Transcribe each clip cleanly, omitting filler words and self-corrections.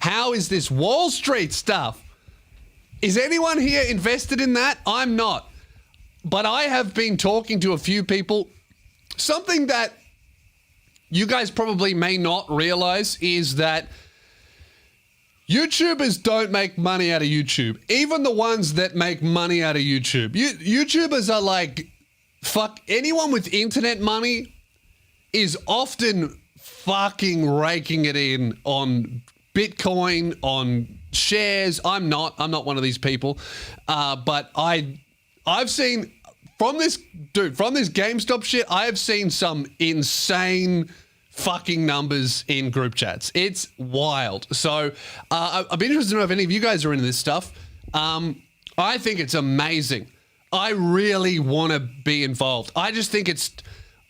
how is this Wall Street stuff? Is anyone here invested in that? I'm not. But I have been talking to a few people. Something that you guys probably may not realize is that YouTubers don't make money out of YouTube. Even the ones that make money out of YouTube. YouTubers are like, fuck, anyone with internet money is often fucking raking it in on Bitcoin, on shares. I'm not one of these people. But I've seen from this GameStop shit, I have seen some insane fucking numbers in group chats. It's wild. So I'd be interested to know if any of you guys are into this stuff. I think it's amazing. I really want to be involved. I just think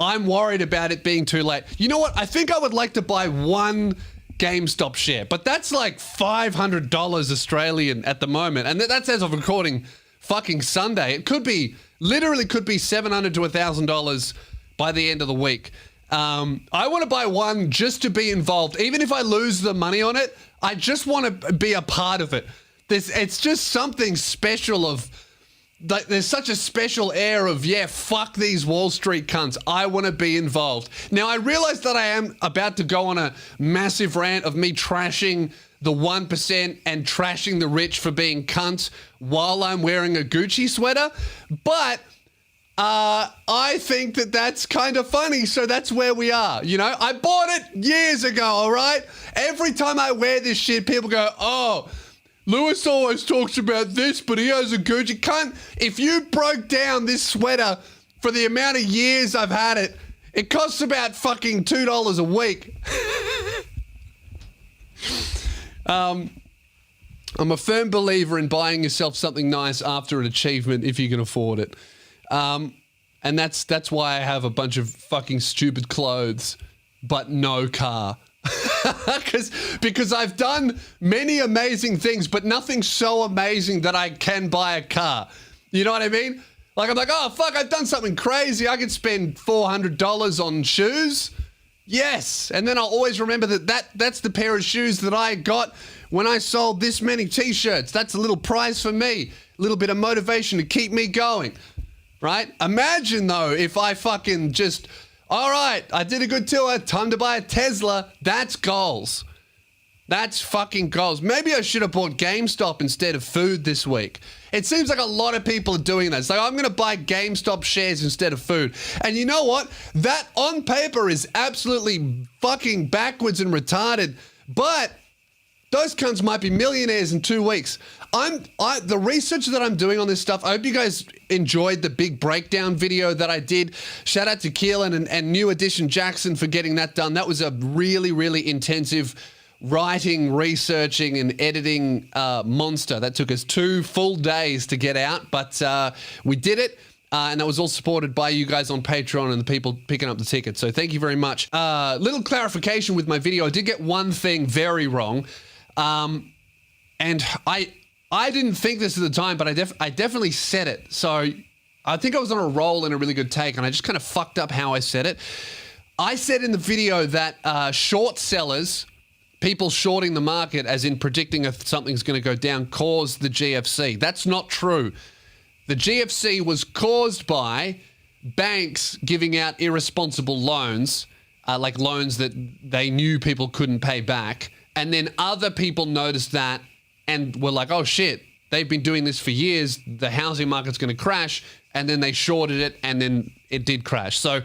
I'm worried about it being too late. You know what? I think I would like to buy one GameStop share, but that's like $500 Australian at the moment. And that's as of recording fucking Sunday. It could be, literally could be $700 to $1,000 by the end of the week. I want to buy one just to be involved. Even if I lose the money on it, I just want to be a part of it. It's just something special of, like, there's such a special air of, yeah, fuck these Wall Street cunts. I want to be involved. Now, I realize that I am about to go on a massive rant of me trashing the 1% and trashing the rich for being cunts while I'm wearing a Gucci sweater, but I think that that's kind of funny, so that's where we are, you know? I bought it years ago, all right? Every time I wear this shit, people go, oh, Lewis always talks about this, but he has a Gucci. Cunt, if you broke down this sweater for the amount of years I've had it, it costs about fucking $2 a week. I'm a firm believer in buying yourself something nice after an achievement if you can afford it. And that's why I have a bunch of fucking stupid clothes, but no car. Because I've done many amazing things, but nothing so amazing that I can buy a car. You know what I mean? Like, I'm like, oh, fuck, I've done something crazy. I could spend $400 on shoes. Yes. And then I'll always remember that's the pair of shoes that I got when I sold this many t-shirts. That's a little prize for me. A little bit of motivation to keep me going. Right? Imagine, though, if I fucking just, all right, I did a good tour, time to buy a Tesla. That's goals. That's fucking goals. Maybe I should have bought GameStop instead of food this week. It seems like a lot of people are doing that. It's like, I'm going to buy GameStop shares instead of food. And you know what? That on paper is absolutely fucking backwards and retarded. But those cunts might be millionaires in 2 weeks. The research that I'm doing on this stuff, I hope you guys enjoyed the big breakdown video that I did. Shout out to Keelan and New Edition Jackson for getting that done. That was a really, really intensive writing, researching, and editing monster. That took us 2 full days to get out, but we did it. And that was all supported by you guys on Patreon and the people picking up the ticket. So thank you very much. Little clarification with my video. I did get one thing very wrong. And I didn't think this at the time, but I definitely said it. So I think I was on a roll in a really good take, and I just kind of fucked up how I said it. I said in the video that short sellers, people shorting the market, as in predicting if something's going to go down, caused the GFC. That's not true. The GFC was caused by banks giving out irresponsible loans, like loans that they knew people couldn't pay back. And then other people noticed that and were like, oh shit, they've been doing this for years. The housing market's going to crash. And then they shorted it, and then it did crash. So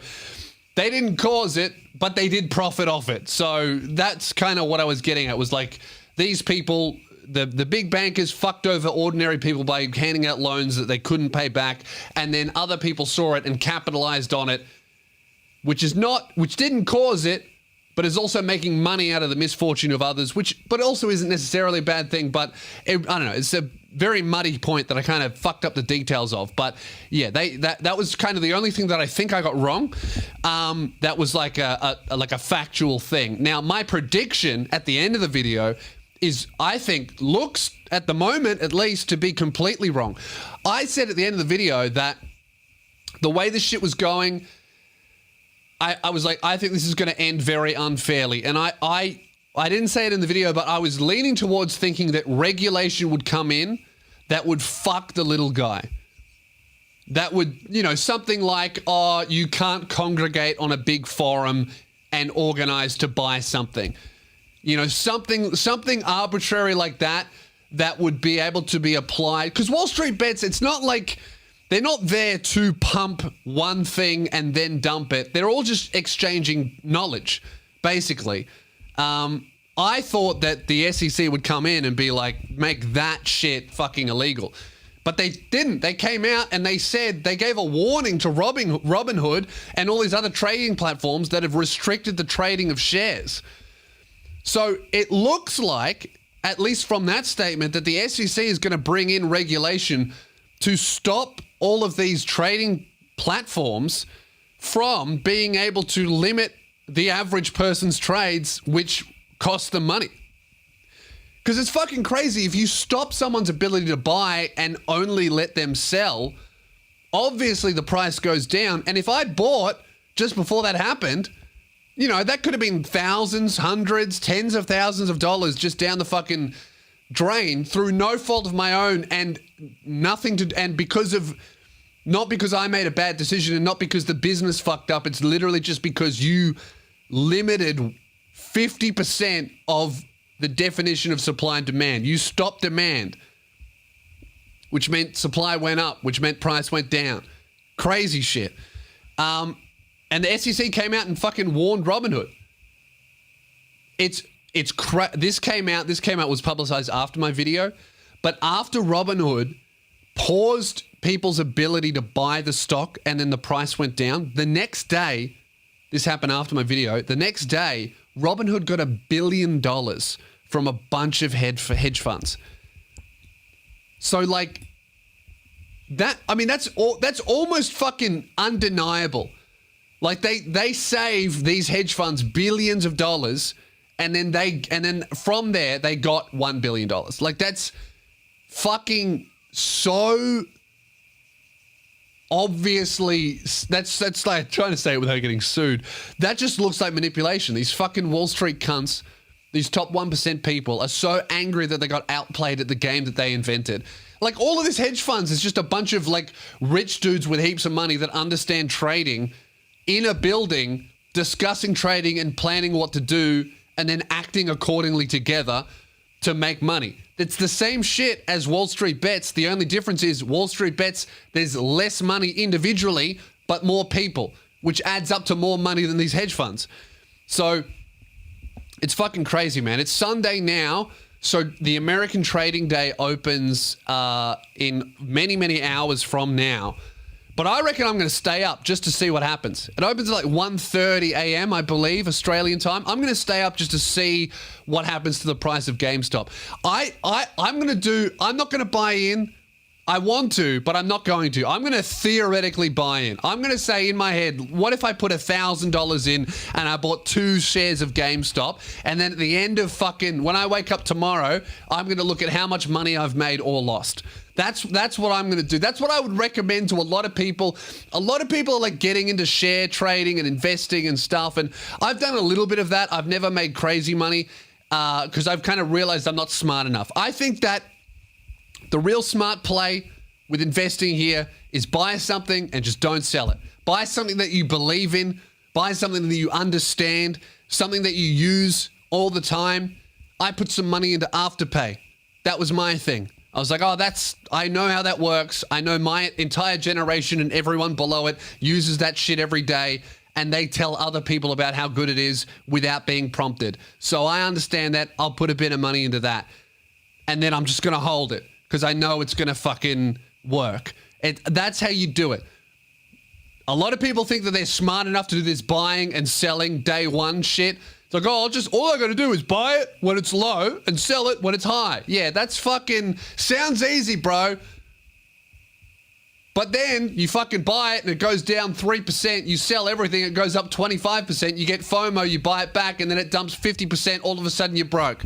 they didn't cause it, but they did profit off it. So that's kind of what I was getting at, was like these people, the big bankers fucked over ordinary people by handing out loans that they couldn't pay back. And then other people saw it and capitalized on it, which didn't cause it, but is also making money out of the misfortune of others, but also isn't necessarily a bad thing. But I don't know, it's a very muddy point that I kind of fucked up the details of. But yeah, that was kind of the only thing that I think I got wrong. That was like a factual thing. Now, my prediction at the end of the video is, I think, looks at the moment at least to be completely wrong. I said at the end of the video that the way this shit was going, I was like, I think this is going to end very unfairly. And I I didn't say it in the video, but I was leaning towards thinking that regulation would come in that would fuck the little guy. That would, something like, you can't congregate on a big forum and organize to buy something. Something arbitrary like that would be able to be applied. Because Wall Street Bets, it's not like they're not there to pump one thing and then dump it. They're all just exchanging knowledge, basically. I thought that the SEC would come in and be like, make that shit fucking illegal. But they didn't. They came out and they said, they gave a warning to Robinhood and all these other trading platforms that have restricted the trading of shares. So it looks like, at least from that statement, that the SEC is going to bring in regulation to stop all of these trading platforms from being able to limit the average person's trades, which cost them money. Because it's fucking crazy. If you stop someone's ability to buy and only let them sell, obviously the price goes down. And if I bought just before that happened, that could have been thousands, hundreds, tens of thousands of dollars just down the fucking drain through no fault of my own and not because I made a bad decision and not because the business fucked up. It's literally just because you limited 50% of the definition of supply and demand. You stopped demand, which meant supply went up, which meant price went down. Crazy shit. And the SEC came out and fucking warned Robinhood. This came out was publicized after my video, but after Robinhood paused people's ability to buy the stock and then the price went down, the next day, this happened after my video, the next day, Robinhood got $1 billion from a bunch of hedge funds. So like that, that's almost fucking undeniable. Like they save these hedge funds billions of dollars, and then from there they got $1 billion. Like that's fucking so obviously, that's like trying to say it without getting sued. That just looks like manipulation. These fucking Wall Street cunts, these top 1% people are so angry that they got outplayed at the game that they invented. Like all of this hedge funds is just a bunch of like rich dudes with heaps of money that understand trading in a building, discussing trading and planning what to do and then acting accordingly together to make money. It's the same shit as Wall Street Bets. The only difference is Wall Street Bets, there's less money individually, but more people, which adds up to more money than these hedge funds. So it's fucking crazy, man. It's Sunday now. So the American trading day opens in many, many hours from now. But I reckon I'm going to stay up just to see what happens. It opens at like 1:30 a.m., I believe, Australian time. I'm going to stay up just to see what happens to the price of GameStop. I'm not going to buy in. I want to, but I'm not going to. I'm going to theoretically buy in. I'm going to say in my head, what if I put $1,000 in and I bought 2 shares of GameStop, and then at the end of when I wake up tomorrow, I'm going to look at how much money I've made or lost. That's what I'm going to do. That's what I would recommend to a lot of people. A lot of people are like getting into share trading and investing and stuff, and I've done a little bit of that. I've never made crazy money because I've kind of realized I'm not smart enough. I think that the real smart play with investing here is buy something and just don't sell it. Buy something that you believe in. Buy something that you understand, something that you use all the time. I put some money into Afterpay. That was my thing. I was like, I know how that works. I know my entire generation and everyone below it uses that shit every day, and they tell other people about how good it is without being prompted. So I understand that. I'll put a bit of money into that. And then I'm just going to hold it because I know it's going to fucking work. That's how you do it. A lot of people think that they're smart enough to do this buying and selling day one shit. It's like, all I got to do is buy it when it's low and sell it when it's high. Yeah, that's fucking sounds easy, bro. But then you fucking buy it and it goes down 3%. You sell everything, it goes up 25%. You get FOMO, you buy it back, and then it dumps 50%. All of a sudden you're broke.